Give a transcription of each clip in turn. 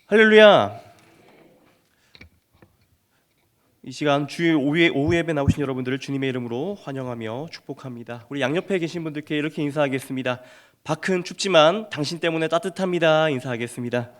할렐루야. 이 시간 주일 오후 예배 나오신 여러분들을 주님의 이름으로 환영하며 축복합니다. 우리 양옆에 계신 분들께 이렇게 인사하겠습니다. 밖은 춥지만 당신 때문에 따뜻합니다. 인사하겠습니다.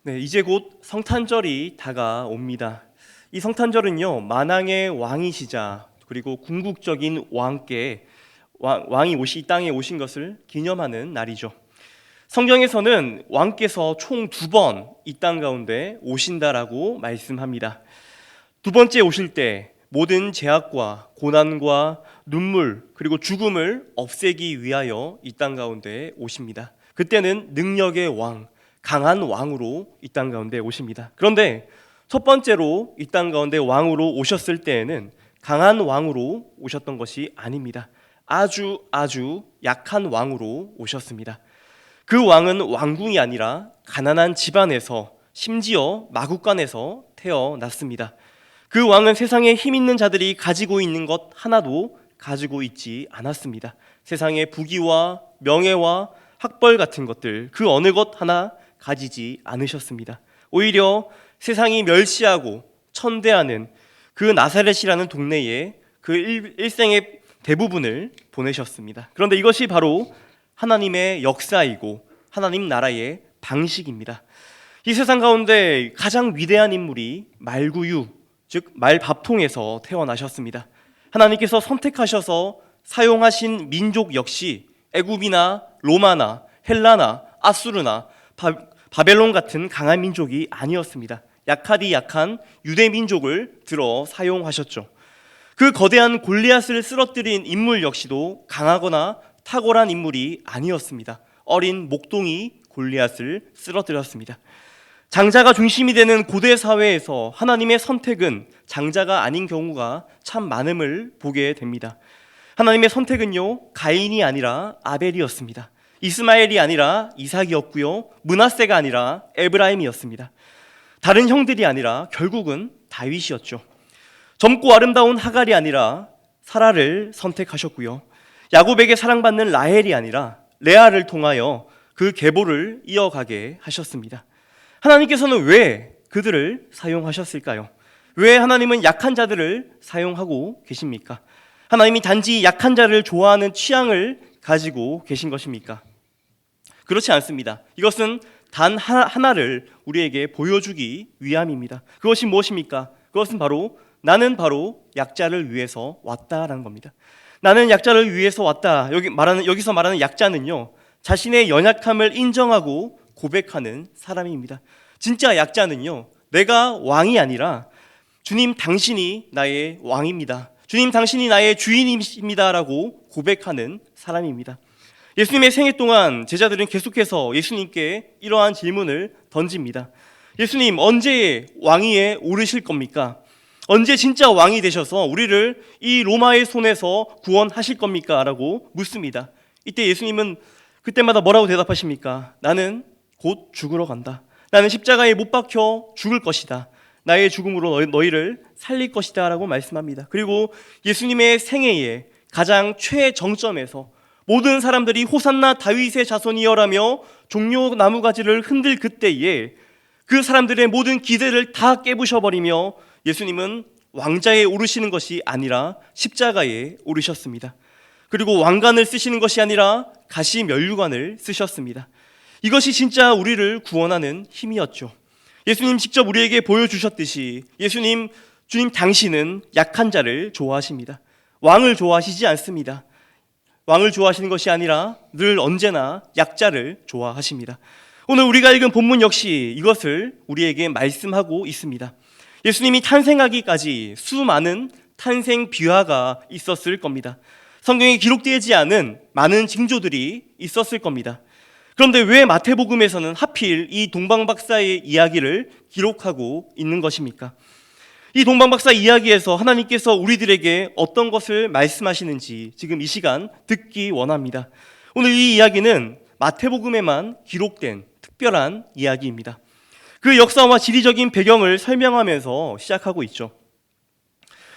네, 이제 곧 성탄절이 다가옵니다. 이 성탄절은요, 만왕의 왕이시자 그리고 궁극적인 왕이 이 땅에 오신 것을 기념하는 날이죠. 성경에서는 왕께서 총 2번 이 땅 가운데 오신다라고 말씀합니다. 두 번째 오실 때 모든 죄악과 고난과 눈물 그리고 죽음을 없애기 위하여 이 땅 가운데 오십니다. 그때는 능력의 왕, 강한 왕으로 이 땅 가운데 오십니다. 그런데 첫 번째로 이 땅 가운데 왕으로 오셨을 때에는 강한 왕으로 오셨던 것이 아닙니다. 아주 약한 왕으로 오셨습니다. 그 왕은 왕궁이 아니라 가난한 집안에서 심지어 마구간에서 태어났습니다. 그 왕은 세상에 힘 있는 자들이 가지고 있는 것 하나도 가지고 있지 않았습니다. 세상의 부귀와 명예와 학벌 같은 것들 그 어느 것 하나 가지지 않으셨습니다. 오히려 세상이 멸시하고 천대하는 그 나사렛이라는 동네에 그 일생의 대부분을 보내셨습니다. 그런데 이것이 바로 하나님의 역사이고 하나님 나라의 방식입니다. 이 세상 가운데 가장 위대한 인물이 말구유, 즉 말밥통에서 태어나셨습니다. 하나님께서 선택하셔서 사용하신 민족 역시 애굽이나 로마나 헬라나 아수르나 바벨론 같은 강한 민족이 아니었습니다. 약하디 약한 유대 민족을 들어 사용하셨죠. 그 거대한 골리앗을 쓰러뜨린 인물 역시도 강하거나 탁월한 인물이 아니었습니다. 어린 목동이 골리앗을 쓰러뜨렸습니다. 장자가 중심이 되는 고대 사회에서 하나님의 선택은 장자가 아닌 경우가 참 많음을 보게 됩니다. 하나님의 선택은요, 가인이 아니라 아벨이었습니다. 이스마엘이 아니라 이삭이었고요, 므낫세가 아니라 에브라임이었습니다. 다른 형들이 아니라 결국은 다윗이었죠. 젊고 아름다운 하갈이 아니라 사라를 선택하셨고요, 야곱에게 사랑받는 라헬이 아니라 레아를 통하여 그 계보를 이어가게 하셨습니다. 하나님께서는 왜 그들을 사용하셨을까요? 왜 하나님은 약한 자들을 사용하고 계십니까? 하나님이 단지 약한 자를 좋아하는 취향을 가지고 계신 것입니까? 그렇지 않습니다. 이것은 단 하나를 우리에게 보여주기 위함입니다. 그것이 무엇입니까? 그것은 나는 바로 약자를 위해서 왔다라는 겁니다. 나는 약자를 위해서 왔다. 여기서 말하는 약자는요, 자신의 연약함을 인정하고 고백하는 사람입니다. 진짜 약자는요, 내가 왕이 아니라 주님 당신이 나의 왕입니다. 주님 당신이 나의 주인이십니다라고 고백하는 사람입니다. 예수님의 생애 동안 제자들은 계속해서 예수님께 이러한 질문을 던집니다. 예수님, 언제 왕위에 오르실 겁니까? 언제 진짜 왕이 되셔서 우리를 이 로마의 손에서 구원하실 겁니까? 라고 묻습니다. 이때 예수님은 그때마다 뭐라고 대답하십니까? 나는 곧 죽으러 간다. 나는 십자가에 못 박혀 죽을 것이다. 나의 죽음으로 너희를 살릴 것이다 라고 말씀합니다. 그리고 예수님의 생애의 가장 최정점에서 모든 사람들이 호산나 다윗의 자손이여라며 종려 나무가지를 흔들 그때에 그 사람들의 모든 기대를 다 깨부셔버리며 예수님은 왕자에 오르시는 것이 아니라 십자가에 오르셨습니다. 그리고 왕관을 쓰시는 것이 아니라 가시 면류관을 쓰셨습니다. 이것이 진짜 우리를 구원하는 힘이었죠. 예수님 직접 우리에게 보여주셨듯이 주님 당신은 약한 자를 좋아하십니다. 왕을 좋아하시지 않습니다. 왕을 좋아하시는 것이 아니라 늘 언제나 약자를 좋아하십니다. 오늘 우리가 읽은 본문 역시 이것을 우리에게 말씀하고 있습니다. 예수님이 탄생하기까지 수많은 탄생 비화가 있었을 겁니다. 성경에 기록되지 않은 많은 징조들이 있었을 겁니다. 그런데 왜 마태복음에서는 하필 이 동방박사의 이야기를 기록하고 있는 것입니까? 이 동방박사 이야기에서 하나님께서 우리들에게 어떤 것을 말씀하시는지 지금 이 시간 듣기 원합니다. 오늘 이 이야기는 마태복음에만 기록된 특별한 이야기입니다. 그 역사와 지리적인 배경을 설명하면서 시작하고 있죠.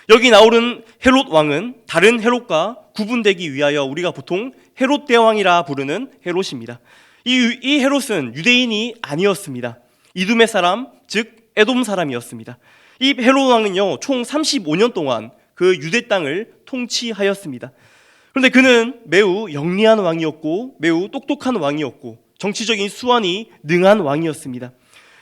여기 나오는 헤롯 왕은 다른 헤롯과 구분되기 위하여 우리가 보통 헤롯 대왕이라 부르는 헤롯입니다. 이 헤롯은 유대인이 아니었습니다. 이두메 사람, 즉 에돔 사람이었습니다. 이 헤롯 왕은요, 총 35년 동안 그 유대 땅을 통치하였습니다. 그런데 그는 매우 영리한 왕이었고 매우 똑똑한 왕이었고 정치적인 수완이 능한 왕이었습니다.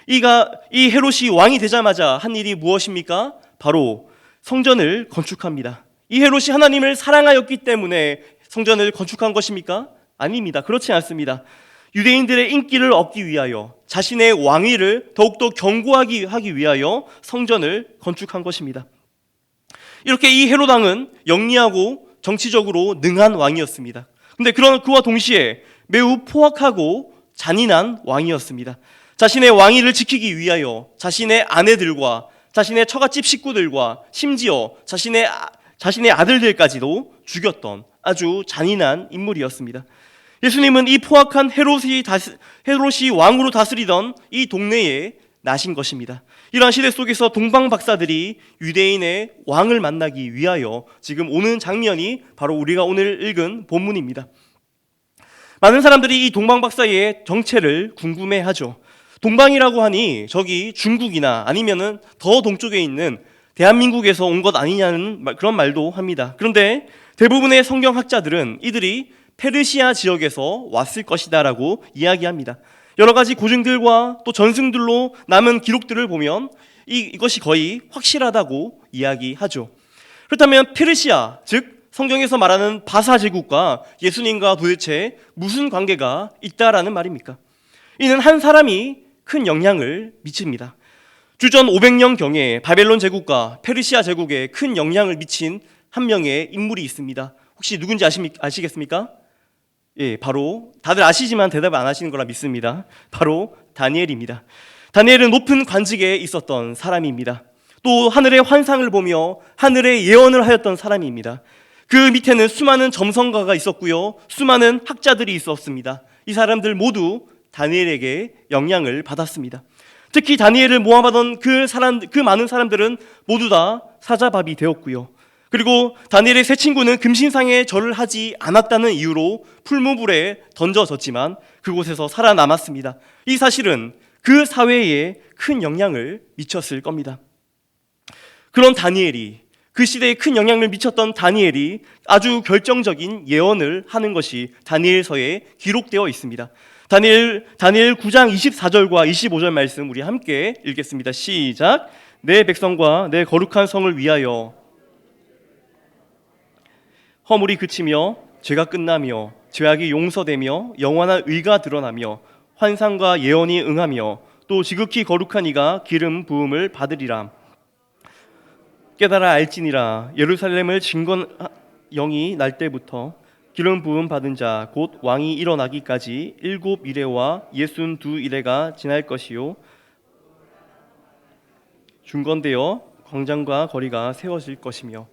이 헤롯이 왕이 되자마자 한 일이 무엇입니까? 바로 성전을 건축합니다. 이 헤롯이 하나님을 사랑하였기 때문에 성전을 건축한 것입니까? 아닙니다. 그렇지 않습니다. 유대인들의 인기를 얻기 위하여 자신의 왕위를 더욱더 견고하게 하기 위하여 성전을 건축한 것입니다. 이렇게 이 헤롯 왕은 영리하고 정치적으로 능한 왕이었습니다. 그런데 그와 동시에 매우 포악하고 잔인한 왕이었습니다. 자신의 왕위를 지키기 위하여 자신의 아내들과 자신의 처갓집 식구들과 심지어 자신의 아들들까지도 죽였던 아주 잔인한 인물이었습니다. 예수님은 이 포악한 헤롯이 왕으로 다스리던 이 동네에 나신 것입니다. 이러한 시대 속에서 동방 박사들이 유대인의 왕을 만나기 위하여 지금 오는 장면이 바로 우리가 오늘 읽은 본문입니다. 많은 사람들이 이 동방 박사의 정체를 궁금해하죠. 동방이라고 하니 저기 중국이나 아니면은 더 동쪽에 있는 대한민국에서 온 것 아니냐는 그런 말도 합니다. 그런데 대부분의 성경학자들은 이들이 페르시아 지역에서 왔을 것이다라고 이야기합니다. 여러 가지 고증들과 또 전승들로 남은 기록들을 보면 이것이 거의 확실하다고 이야기하죠. 그렇다면 페르시아, 즉 성경에서 말하는 바사 제국과 예수님과 도대체 무슨 관계가 있다라는 말입니까? 이는 한 사람이 큰 영향을 미칩니다. 주전 500년경에 바벨론 제국과 페르시아 제국에 큰 영향을 미친 한 명의 인물이 있습니다. 혹시 누군지 아시겠습니까? 예, 바로 다들 아시지만 대답 안 하시는 거라 믿습니다. 바로 다니엘입니다. 다니엘은 높은 관직에 있었던 사람입니다. 또 하늘의 환상을 보며 하늘의 예언을 하였던 사람입니다. 그 밑에는 수많은 점성가가 있었고요, 수많은 학자들이 있었습니다. 이 사람들 모두 다니엘에게 영향을 받았습니다. 특히 다니엘을 모함하던 그 많은 사람들은 모두 다 사자밥이 되었고요. 그리고 다니엘의 세 친구는 금신상에 절을 하지 않았다는 이유로 풀무불에 던져졌지만 그곳에서 살아남았습니다. 이 사실은 그 사회에 큰 영향을 미쳤을 겁니다. 그런 다니엘이, 그 시대에 큰 영향을 미쳤던 다니엘이 아주 결정적인 예언을 하는 것이 다니엘서에 기록되어 있습니다. 다니엘 9장 24절과 25절 말씀 우리 함께 읽겠습니다. 시작. 내 백성과 내 거룩한 성을 위하여 허물이 그치며 죄가 끝나며 죄악이 용서되며 영원한 의가 드러나며 환상과 예언이 응하며 또 지극히 거룩한 이가 기름 부음을 받으리라. 깨달아 알지니라. 예루살렘을 진건 영이 날 때부터 기름 부음 받은 자 곧 왕이 일어나기까지 7 이레와 62 이레가 지날 것이요 중건되어 광장과 거리가 세워질 것이며.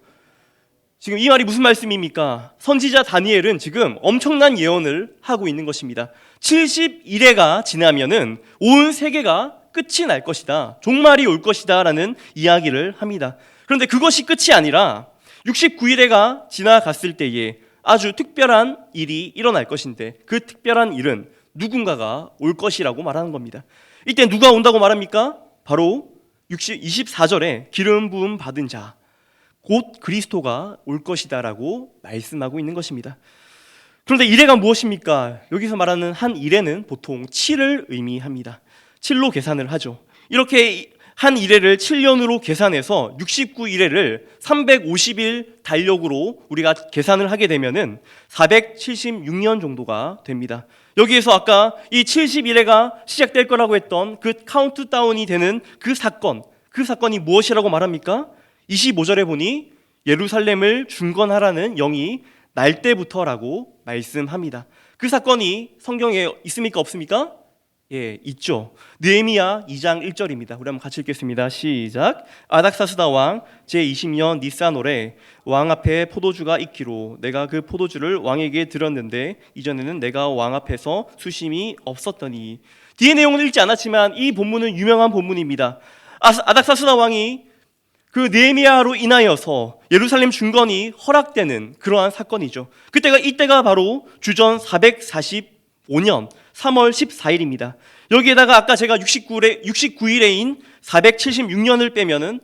지금 이 말이 무슨 말씀입니까? 선지자 다니엘은 지금 엄청난 예언을 하고 있는 것입니다. 70일에가 지나면은 온 세계가 끝이 날 것이다, 종말이 올 것이다 라는 이야기를 합니다. 그런데 그것이 끝이 아니라 69일에가 지나갔을 때에 아주 특별한 일이 일어날 것인데 그 특별한 일은 누군가가 올 것이라고 말하는 겁니다. 이때 누가 온다고 말합니까? 바로 24절에 기름 부음 받은 자 곧 그리스도가 올 것이다라고 말씀하고 있는 것입니다. 그런데 이래가 무엇입니까? 여기서 말하는 한 이래는 보통 7을 의미합니다. 7로 계산을 하죠. 이렇게 한 이래를 7년으로 계산해서 69이래를 350일 달력으로 우리가 계산을 하게 되면은 476년 정도가 됩니다. 여기에서 아까 이 70일에가 시작될 거라고 했던 그 카운트다운이 되는 그 사건이 무엇이라고 말합니까? 25절에 보니 예루살렘을 중건하라는 영이 날 때부터라고 말씀합니다. 그 사건이 성경에 있습니까? 없습니까? 예, 있죠. 느헤미야 2장 1절입니다. 우리 한번 같이 읽겠습니다. 시작. 아닥사스다 왕 제20년 니산월에 왕 앞에 포도주가 있기로 내가 그 포도주를 왕에게 드렸는데 이전에는 내가 왕 앞에서 수심이 없었더니. 뒤의 내용은 읽지 않았지만 이 본문은 유명한 본문입니다. 아닥사스다 왕이 그 느헤미야로 인하여서 예루살렘 중건이 허락되는 그러한 사건이죠. 이때가 바로 주전 445년 3월 14일입니다. 여기에다가 아까 제가 69일에인 476년을 빼면은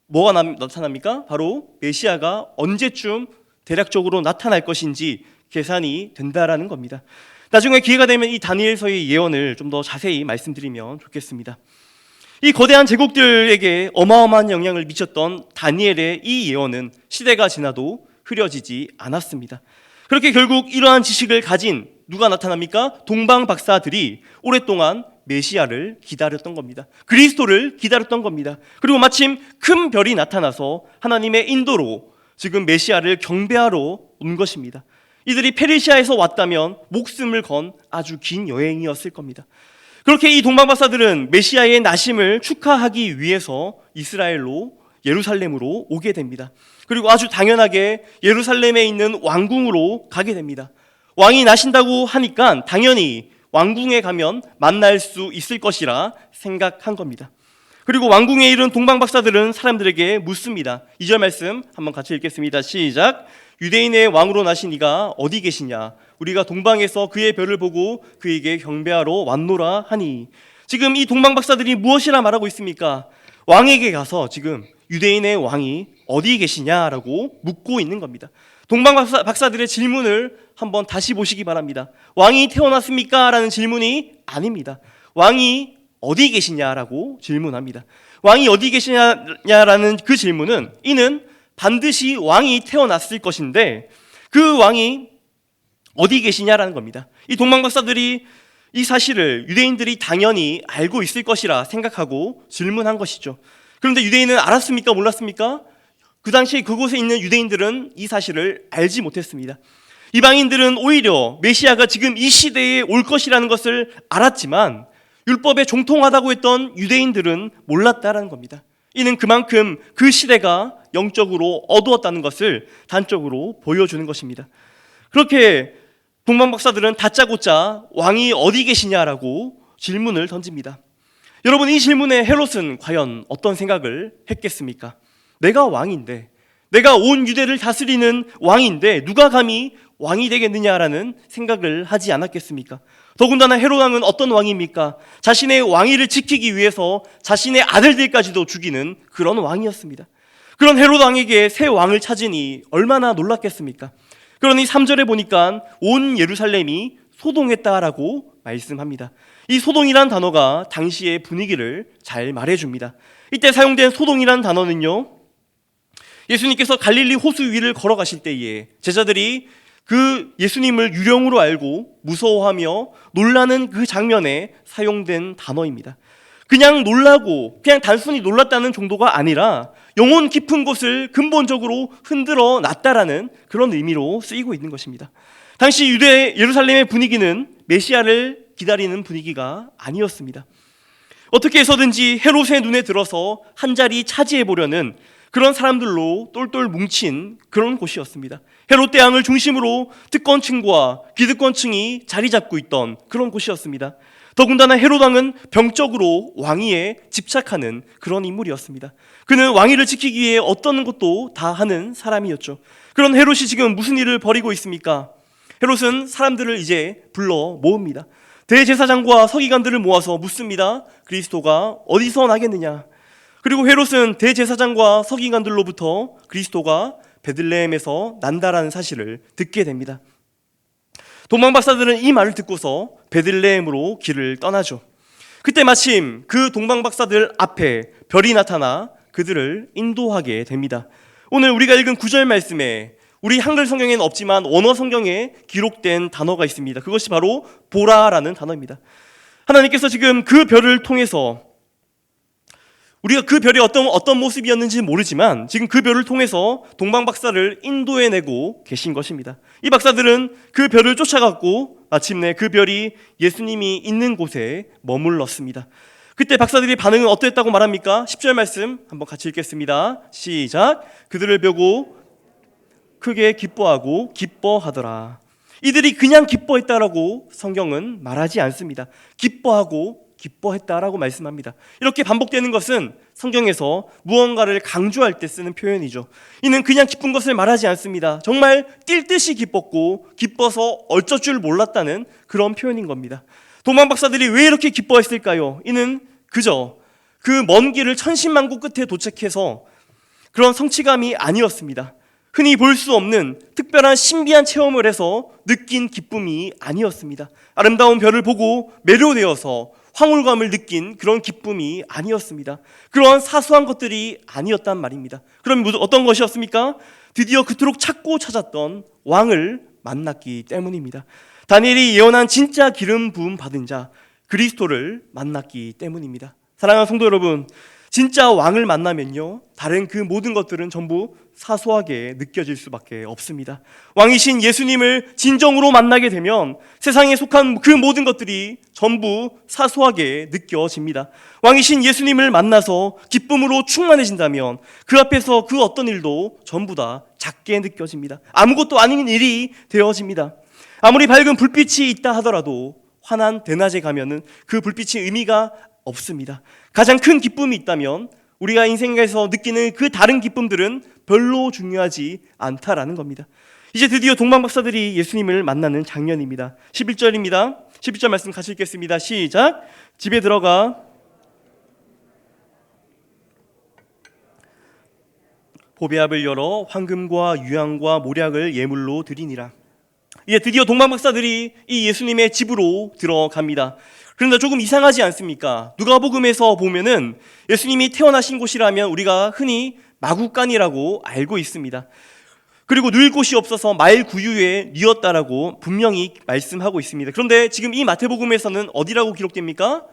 뭐가 나타납니까? 바로 메시아가 언제쯤 대략적으로 나타날 것인지 계산이 된다라는 겁니다. 나중에 기회가 되면 이 다니엘서의 예언을 좀 더 자세히 말씀드리면 좋겠습니다. 이 거대한 제국들에게 어마어마한 영향을 미쳤던 다니엘의 이 예언은 시대가 지나도 흐려지지 않았습니다. 그렇게 결국 이러한 지식을 가진 누가 나타납니까? 동방 박사들이 오랫동안 메시아를 기다렸던 겁니다. 그리스도를 기다렸던 겁니다. 그리고 마침 큰 별이 나타나서 하나님의 인도로 지금 메시아를 경배하러 온 것입니다. 이들이 페르시아에서 왔다면 목숨을 건 아주 긴 여행이었을 겁니다. 그렇게 이 동방 박사들은 메시아의 나심을 축하하기 위해서 이스라엘로 예루살렘으로 오게 됩니다. 그리고 아주 당연하게 예루살렘에 있는 왕궁으로 가게 됩니다. 왕이 나신다고 하니까 당연히 왕궁에 가면 만날 수 있을 것이라 생각한 겁니다. 그리고 왕궁에 이른 동방 박사들은 사람들에게 묻습니다. 2절 말씀 한번 같이 읽겠습니다. 시작. 유대인의 왕으로 나신 이가 어디 계시냐? 우리가 동방에서 그의 별을 보고 그에게 경배하러 왔노라 하니. 지금 이 동방 박사들이 무엇이라 말하고 있습니까? 왕에게 가서 지금 유대인의 왕이 어디 계시냐라고 묻고 있는 겁니다. 동방 박사들의 질문을 한번 다시 보시기 바랍니다. 왕이 태어났습니까? 라는 질문이 아닙니다. 왕이 어디 계시냐라고 질문합니다. 왕이 어디 계시냐라는 그 질문은 이는 반드시 왕이 태어났을 것인데 그 왕이 어디 계시냐라는 겁니다. 이 동방 박사들이 이 사실을 유대인들이 당연히 알고 있을 것이라 생각하고 질문한 것이죠. 그런데 유대인은 알았습니까? 몰랐습니까? 그 당시 그곳에 있는 유대인들은 이 사실을 알지 못했습니다. 이방인들은 오히려 메시아가 지금 이 시대에 올 것이라는 것을 알았지만 율법에 종통하다고 했던 유대인들은 몰랐다라는 겁니다. 이는 그만큼 그 시대가 영적으로 어두웠다는 것을 단적으로 보여주는 것입니다. 그렇게 동방 박사들은 다짜고짜 왕이 어디 계시냐라고 질문을 던집니다. 여러분, 이 질문에 헤롯은 과연 어떤 생각을 했겠습니까? 내가 왕인데, 내가 온 유대를 다스리는 왕인데 누가 감히 왕이 되겠느냐라는 생각을 하지 않았겠습니까? 더군다나 헤롯 왕은 어떤 왕입니까? 자신의 왕위를 지키기 위해서 자신의 아들들까지도 죽이는 그런 왕이었습니다. 그런 헤롯 왕에게 새 왕을 찾으니 얼마나 놀랐겠습니까? 그러니 3절에 보니까 온 예루살렘이 소동했다라고 말씀합니다. 이 소동이란 단어가 당시의 분위기를 잘 말해줍니다. 이때 사용된 소동이란 단어는요, 예수님께서 갈릴리 호수 위를 걸어가실 때에 제자들이 그 예수님을 유령으로 알고 무서워하며 놀라는 그 장면에 사용된 단어입니다. 그냥 놀라고 그냥 단순히 놀랐다는 정도가 아니라 영혼 깊은 곳을 근본적으로 흔들어 놨다라는 그런 의미로 쓰이고 있는 것입니다. 당시 유대 예루살렘의 분위기는 메시아를 기다리는 분위기가 아니었습니다. 어떻게 해서든지 헤롯의 눈에 들어서 한 자리 차지해 보려는 그런 사람들로 똘똘 뭉친 그런 곳이었습니다. 헤롯 대왕을 중심으로 특권층과 기득권층이 자리 잡고 있던 그런 곳이었습니다. 더군다나 헤롯 왕은 병적으로 왕위에 집착하는 그런 인물이었습니다. 그는 왕위를 지키기 위해 어떤 것도 다 하는 사람이었죠. 그런 헤롯이 지금 무슨 일을 벌이고 있습니까? 헤롯은 사람들을 이제 불러 모읍니다. 대제사장과 서기관들을 모아서 묻습니다. 그리스도가 어디서 나겠느냐? 그리고 헤롯은 대제사장과 서기관들로부터 그리스도가 베들레헴에서 난다라는 사실을 듣게 됩니다. 동방 박사들은 이 말을 듣고서 베들레헴으로 길을 떠나죠. 그때 마침 그 동방 박사들 앞에 별이 나타나 그들을 인도하게 됩니다. 오늘 우리가 읽은 9절 말씀에 우리 한글 성경에는 없지만 원어 성경에 기록된 단어가 있습니다. 그것이 바로 보라라는 단어입니다. 하나님께서 지금 그 별을 통해서 우리가 그 별이 어떤 모습이었는지 모르지만 지금 그 별을 통해서 동방 박사를 인도해내고 계신 것입니다. 이 박사들은 그 별을 쫓아갔고 마침내 그 별이 예수님이 있는 곳에 머물렀습니다. 그때 박사들의 반응은 어땠다고 말합니까? 10절 말씀 한번 같이 읽겠습니다. 시작. 그들을 보고 크게 기뻐하고 기뻐하더라. 이들이 그냥 기뻐했다라고 성경은 말하지 않습니다. 기뻐하고 기뻐했다라고 말씀합니다. 이렇게 반복되는 것은 성경에서 무언가를 강조할 때 쓰는 표현이죠. 이는 그냥 기쁜 것을 말하지 않습니다. 정말 뛸 듯이 기뻤고 기뻐서 어쩔 줄 몰랐다는 그런 표현인 겁니다. 도망 박사들이 왜 이렇게 기뻐했을까요? 이는 그저 그 먼 길을 천신만고 끝에 도착해서 그런 성취감이 아니었습니다. 흔히 볼 수 없는 특별한 신비한 체험을 해서 느낀 기쁨이 아니었습니다. 아름다운 별을 보고 매료되어서 황홀감을 느낀 그런 기쁨이 아니었습니다. 그런 사소한 것들이 아니었단 말입니다. 그럼 어떤 것이었습니까? 드디어 그토록 찾고 찾았던 왕을 만났기 때문입니다. 다니엘이 예언한 진짜 기름 부음 받은 자 그리스도를 만났기 때문입니다. 사랑하는 성도 여러분, 진짜 왕을 만나면요, 다른 그 모든 것들은 전부 사소하게 느껴질 수밖에 없습니다. 왕이신 예수님을 진정으로 만나게 되면 세상에 속한 그 모든 것들이 전부 사소하게 느껴집니다. 왕이신 예수님을 만나서 기쁨으로 충만해진다면 그 앞에서 그 어떤 일도 전부 다 작게 느껴집니다. 아무것도 아닌 일이 되어집니다. 아무리 밝은 불빛이 있다 하더라도 환한 대낮에 가면은 그 불빛의 의미가 없습니다. 가장 큰 기쁨이 있다면 우리가 인생에서 느끼는 그 다른 기쁨들은 별로 중요하지 않다라는 겁니다. 이제 드디어 동방 박사들이 예수님을 만나는 장면입니다. 11절입니다. 11절 말씀 같이 읽겠습니다. 시작. 집에 들어가 보배압을 열어 황금과 유향과 모략을 예물로 드리니라. 이제 드디어 동방 박사들이 이 예수님의 집으로 들어갑니다. 그런데 조금 이상하지 않습니까? 누가복음에서 보면은 예수님이 태어나신 곳이라면 우리가 흔히 마구간이라고 알고 있습니다. 그리고 누일 곳이 없어서 마일 구유에 뉘었다라고 분명히 말씀하고 있습니다. 그런데 지금 이 마태복음에서는 어디라고 기록됩니까?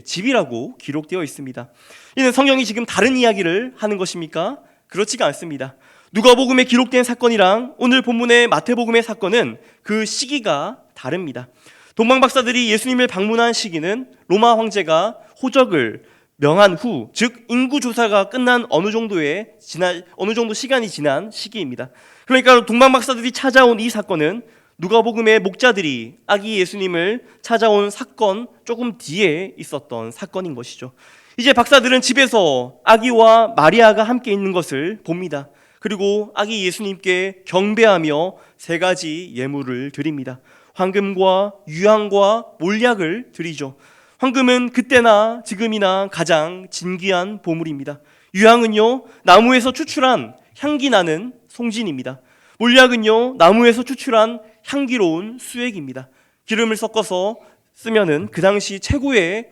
집이라고 기록되어 있습니다. 이는 성경이 지금 다른 이야기를 하는 것입니까? 그렇지가 않습니다. 누가복음에 기록된 사건이랑 오늘 본문의 마태복음의 사건은 그 시기가 다릅니다. 동방 박사들이 예수님을 방문한 시기는 로마 황제가 호적을 명한 후, 즉 인구 조사가 끝난 어느 정도 시간이 지난 시기입니다. 그러니까 동방 박사들이 찾아온 이 사건은 누가복음의 목자들이 아기 예수님을 찾아온 사건 조금 뒤에 있었던 사건인 것이죠. 이제 박사들은 집에서 아기와 마리아가 함께 있는 것을 봅니다. 그리고 아기 예수님께 경배하며 3가지 예물을 드립니다. 황금과 유향과 몰약을 드리죠. 황금은 그때나 지금이나 가장 진귀한 보물입니다. 유향은요, 나무에서 추출한 향기 나는 송진입니다. 몰약은요, 나무에서 추출한 향기로운 수액입니다. 기름을 섞어서 쓰면은 그 당시 최고의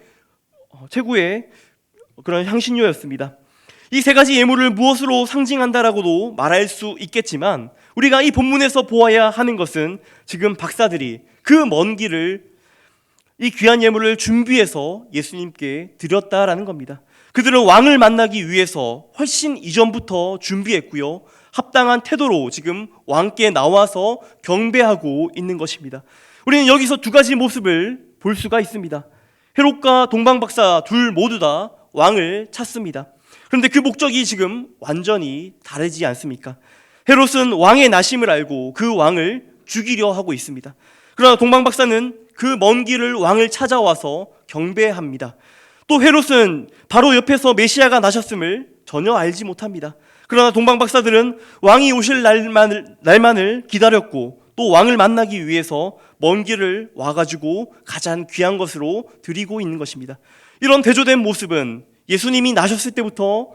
그런 향신료였습니다. 이 3가지 예물을 무엇으로 상징한다라고도 말할 수 있겠지만 우리가 이 본문에서 보아야 하는 것은 지금 박사들이 그 먼 길을 이 귀한 예물을 준비해서 예수님께 드렸다라는 겁니다. 그들은 왕을 만나기 위해서 훨씬 이전부터 준비했고요, 합당한 태도로 지금 왕께 나와서 경배하고 있는 것입니다. 우리는 여기서 2가지 모습을 볼 수가 있습니다. 헤롯과 동방 박사 둘 모두 다 왕을 찾습니다. 그런데 그 목적이 지금 완전히 다르지 않습니까? 헤롯은 왕의 나심을 알고 그 왕을 죽이려 하고 있습니다. 그러나 동방 박사는 그 먼 길을 왕을 찾아와서 경배합니다. 또 헤롯은 바로 옆에서 메시아가 나셨음을 전혀 알지 못합니다. 그러나 동방 박사들은 왕이 오실 날만을 기다렸고 또 왕을 만나기 위해서 먼 길을 와가지고 가장 귀한 것으로 드리고 있는 것입니다. 이런 대조된 모습은 예수님이 나셨을 때부터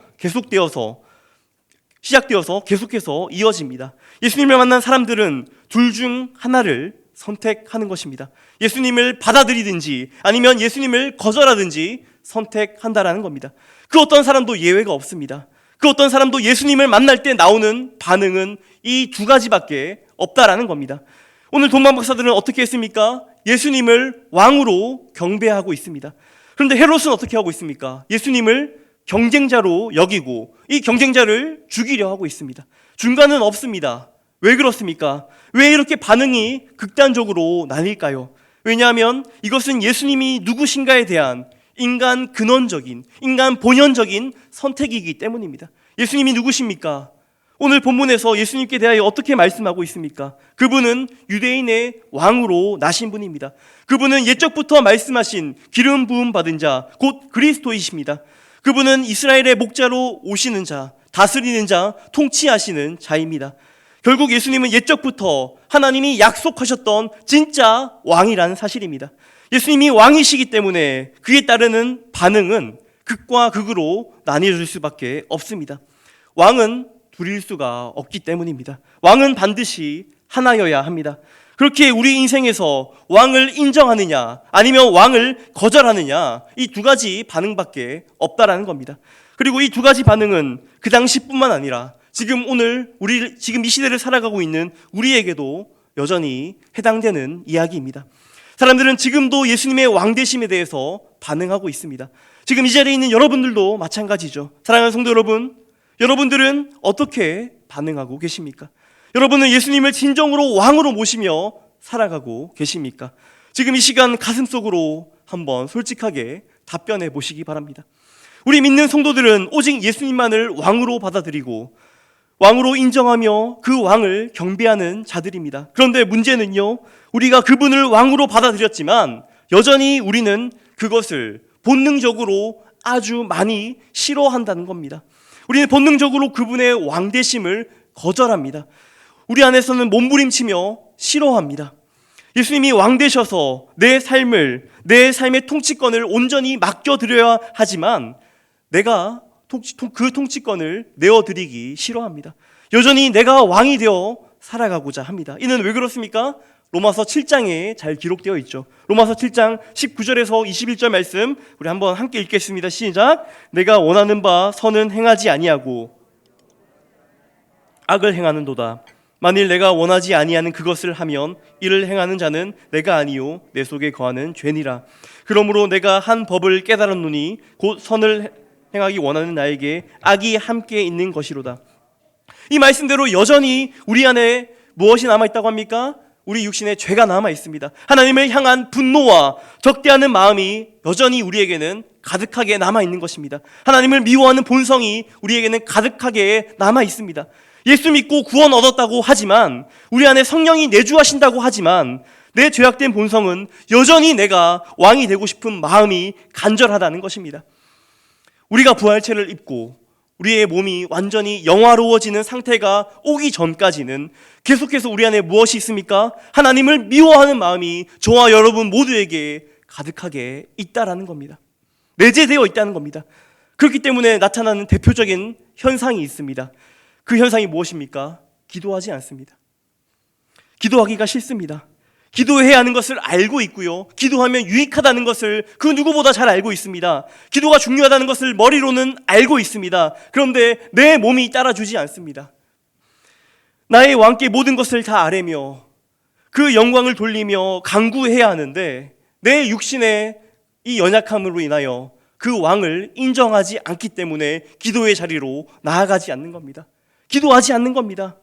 시작되어서 계속해서 이어집니다. 예수님을 만난 사람들은 둘 중 하나를 선택하는 것입니다. 예수님을 받아들이든지 아니면 예수님을 거절하든지 선택한다라는 겁니다. 그 어떤 사람도 예외가 없습니다. 그 어떤 사람도 예수님을 만날 때 나오는 반응은 이 2가지밖에 없다라는 겁니다. 오늘 동방 박사들은 어떻게 했습니까? 예수님을 왕으로 경배하고 있습니다. 그런데 헤롯은 어떻게 하고 있습니까? 예수님을 경쟁자로 여기고 이 경쟁자를 죽이려 하고 있습니다. 중간은 없습니다. 왜 그렇습니까? 왜 이렇게 반응이 극단적으로 나뉠까요? 왜냐하면 이것은 예수님이 누구신가에 대한 인간 근원적인, 인간 본연적인 선택이기 때문입니다. 예수님이 누구십니까? 오늘 본문에서 예수님께 대하여 어떻게 말씀하고 있습니까? 그분은 유대인의 왕으로 나신 분입니다. 그분은 옛적부터 말씀하신 기름 부음 받은 자, 곧 그리스도이십니다. 그분은 이스라엘의 목자로 오시는 자, 다스리는 자, 통치하시는 자입니다. 결국 예수님은 옛적부터 하나님이 약속하셨던 진짜 왕이라는 사실입니다. 예수님이 왕이시기 때문에 그에 따르는 반응은 극과 극으로 나뉘어질 수밖에 없습니다. 왕은 둘일 수가 없기 때문입니다. 왕은 반드시 하나여야 합니다. 그렇게 우리 인생에서 왕을 인정하느냐 아니면 왕을 거절하느냐, 이 두 가지 반응밖에 없다라는 겁니다. 그리고 이 두 가지 반응은 그 당시뿐만 아니라 지금 이 시대를 살아가고 있는 우리에게도 여전히 해당되는 이야기입니다. 사람들은 지금도 예수님의 왕되심에 대해서 반응하고 있습니다. 지금 이 자리에 있는 여러분들도 마찬가지죠. 사랑하는 성도 여러분, 여러분들은 어떻게 반응하고 계십니까? 여러분은 예수님을 진정으로 왕으로 모시며 살아가고 계십니까? 지금 이 시간 가슴속으로 한번 솔직하게 답변해 보시기 바랍니다. 우리 믿는 성도들은 오직 예수님만을 왕으로 받아들이고 왕으로 인정하며 그 왕을 경배하는 자들입니다. 그런데 문제는요, 우리가 그분을 왕으로 받아들였지만 여전히 우리는 그것을 본능적으로 아주 많이 싫어한다는 겁니다. 우리는 본능적으로 그분의 왕되심을 거절합니다. 우리 안에서는 몸부림치며 싫어합니다. 예수님이 왕되셔서 내 삶의 통치권을 온전히 맡겨드려야 하지만 내가 그 통치권을 내어드리기 싫어합니다. 여전히 내가 왕이 되어 살아가고자 합니다. 이는 왜 그렇습니까? 로마서 7장에 잘 기록되어 있죠. 로마서 7장 19절에서 21절 말씀 우리 한번 함께 읽겠습니다. 시작. 내가 원하는 바 선은 행하지 아니하고 악을 행하는도다. 만일 내가 원하지 아니하는 그것을 하면 이를 행하는 자는 내가 아니요 내 속에 거하는 죄니라. 그러므로 내가 한 법을 깨달았노니 곧 선을 행하기 원하는 나에게 악이 함께 있는 것이로다. 이 말씀대로 여전히 우리 안에 무엇이 남아있다고 합니까? 우리 육신에 죄가 남아있습니다. 하나님을 향한 분노와 적대하는 마음이 여전히 우리에게는 가득하게 남아있는 것입니다. 하나님을 미워하는 본성이 우리에게는 가득하게 남아있습니다. 예수 믿고 구원 얻었다고 하지만, 우리 안에 성령이 내주하신다고 하지만 내 죄악된 본성은 여전히 내가 왕이 되고 싶은 마음이 간절하다는 것입니다. 우리가 부활체를 입고 우리의 몸이 완전히 영화로워지는 상태가 오기 전까지는 계속해서 우리 안에 무엇이 있습니까? 하나님을 미워하는 마음이 저와 여러분 모두에게 가득하게 있다라는 겁니다. 내재되어 있다는 겁니다. 그렇기 때문에 나타나는 대표적인 현상이 있습니다. 그 현상이 무엇입니까? 기도하지 않습니다. 기도하기가 싫습니다. 기도해야 하는 것을 알고 있고요, 기도하면 유익하다는 것을 그 누구보다 잘 알고 있습니다. 기도가 중요하다는 것을 머리로는 알고 있습니다. 그런데 내 몸이 따라주지 않습니다. 나의 왕께 모든 것을 다 아뢰며 그 영광을 돌리며 간구해야 하는데 내 육신의 이 연약함으로 인하여 그 왕을 인정하지 않기 때문에 기도의 자리로 나아가지 않는 겁니다. 기도하지 않는 겁니다.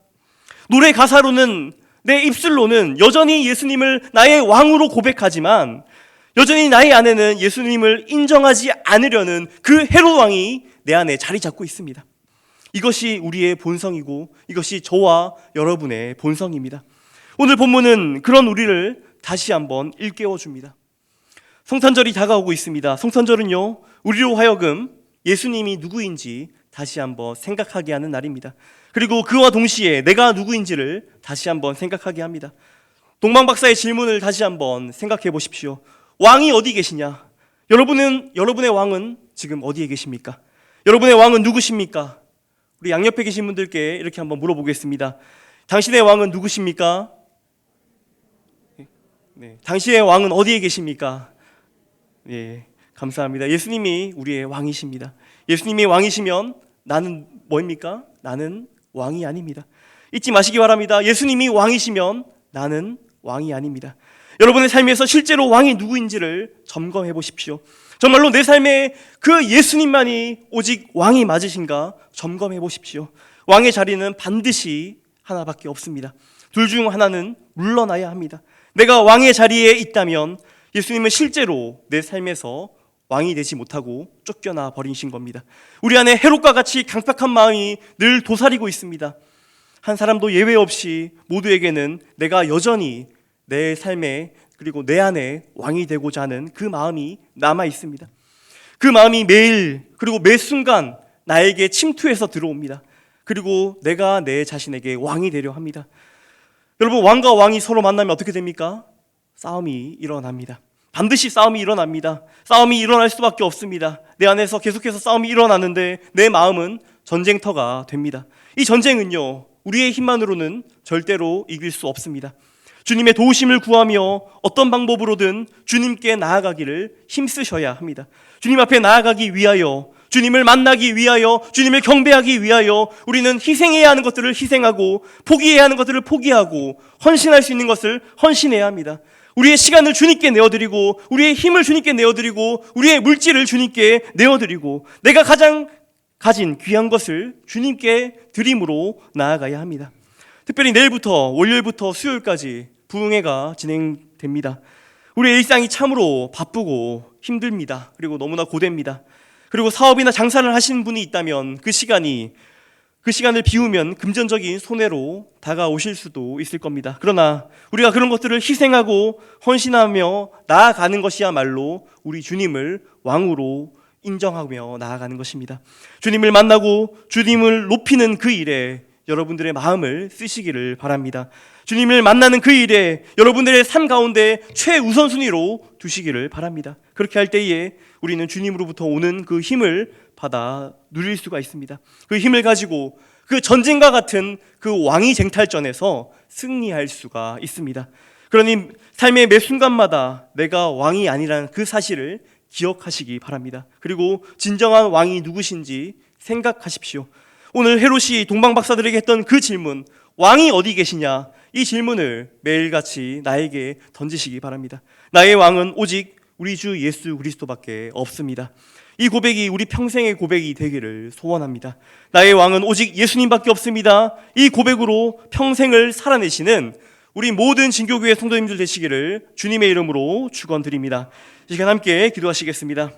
노래 가사로는, 내 입술로는 여전히 예수님을 나의 왕으로 고백하지만 여전히 나의 안에는 예수님을 인정하지 않으려는 그 헤롯 왕이 내 안에 자리 잡고 있습니다. 이것이 우리의 본성이고 이것이 저와 여러분의 본성입니다. 오늘 본문은 그런 우리를 다시 한번 일깨워 줍니다. 성탄절이 다가오고 있습니다. 성탄절은요, 우리로 하여금 예수님이 누구인지 다시 한번 생각하게 하는 날입니다. 그리고 그와 동시에 내가 누구인지를 다시 한번 생각하게 합니다. 동방 박사의 질문을 다시 한번 생각해 보십시오. 왕이 어디 계시냐? 여러분의 왕은 지금 어디에 계십니까? 여러분의 왕은 누구십니까? 우리 양옆에 계신 분들께 이렇게 한번 물어보겠습니다. 당신의 왕은 누구십니까? 네, 당신의 왕은 어디에 계십니까? 네, 감사합니다. 예수님이 우리의 왕이십니다. 예수님이 왕이시면 나는 뭐입니까? 나는 왕이 아닙니다. 잊지 마시기 바랍니다. 예수님이 왕이시면 나는 왕이 아닙니다. 여러분의 삶에서 실제로 왕이 누구인지를 점검해 보십시오. 정말로 내 삶에 그 예수님만이 오직 왕이 맞으신가 점검해 보십시오. 왕의 자리는 반드시 하나밖에 없습니다. 둘 중 하나는 물러나야 합니다. 내가 왕의 자리에 있다면 예수님은 실제로 내 삶에서 왕이 되지 못하고 쫓겨나 버리신 겁니다. 우리 안에 헤롯과 같이 강팍한 마음이 늘 도사리고 있습니다. 한 사람도 예외 없이 모두에게는 내가 여전히 내 삶에 그리고 내 안에 왕이 되고자 하는 그 마음이 남아 있습니다. 그 마음이 매일 그리고 매 순간 나에게 침투해서 들어옵니다. 그리고 내가 내 자신에게 왕이 되려 합니다. 여러분, 왕과 왕이 서로 만나면 어떻게 됩니까? 싸움이 일어납니다. 반드시 싸움이 일어납니다. 싸움이 일어날 수밖에 없습니다. 내 안에서 계속해서 싸움이 일어나는데 내 마음은 전쟁터가 됩니다. 이 전쟁은요, 우리의 힘만으로는 절대로 이길 수 없습니다. 주님의 도우심을 구하며 어떤 방법으로든 주님께 나아가기를 힘쓰셔야 합니다. 주님 앞에 나아가기 위하여, 주님을 만나기 위하여, 주님을 경배하기 위하여 우리는 희생해야 하는 것들을 희생하고 포기해야 하는 것들을 포기하고 헌신할 수 있는 것을 헌신해야 합니다. 우리의 시간을 주님께 내어드리고 우리의 힘을 주님께 내어드리고 우리의 물질을 주님께 내어드리고 내가 가장 가진 귀한 것을 주님께 드림으로 나아가야 합니다. 특별히 내일부터 월요일부터 수요일까지 부흥회가 진행됩니다. 우리의 일상이 참으로 바쁘고 힘듭니다. 그리고 너무나 고됩니다. 그리고 사업이나 장사를 하시는 분이 있다면 그 시간을 비우면 금전적인 손해로 다가오실 수도 있을 겁니다. 그러나 우리가 그런 것들을 희생하고 헌신하며 나아가는 것이야말로 우리 주님을 왕으로 인정하며 나아가는 것입니다. 주님을 만나고 주님을 높이는 그 일에 여러분들의 마음을 쓰시기를 바랍니다. 주님을 만나는 그 일에 여러분들의 삶 가운데 최우선순위로 두시기를 바랍니다. 그렇게 할 때에 우리는 주님으로부터 오는 그 힘을 받아 누릴 수가 있습니다. 그 힘을 가지고 그 전쟁과 같은 그 왕위 쟁탈전에서 승리할 수가 있습니다. 그러니 삶의 매 순간마다 내가 왕이 아니라는 그 사실을 기억하시기 바랍니다. 그리고 진정한 왕이 누구신지 생각하십시오. 오늘 헤롯이 동방박사들에게 했던 그 질문, 왕이 어디 계시냐? 이 질문을 매일같이 나에게 던지시기 바랍니다. 나의 왕은 오직 우리 주 예수 그리스도밖에 없습니다. 이 고백이 우리 평생의 고백이 되기를 소원합니다. 나의 왕은 오직 예수님밖에 없습니다. 이 고백으로 평생을 살아내시는 우리 모든 진교교회 성도님들 되시기를 주님의 이름으로 축원드립니다. 이 시간 함께 기도하시겠습니다.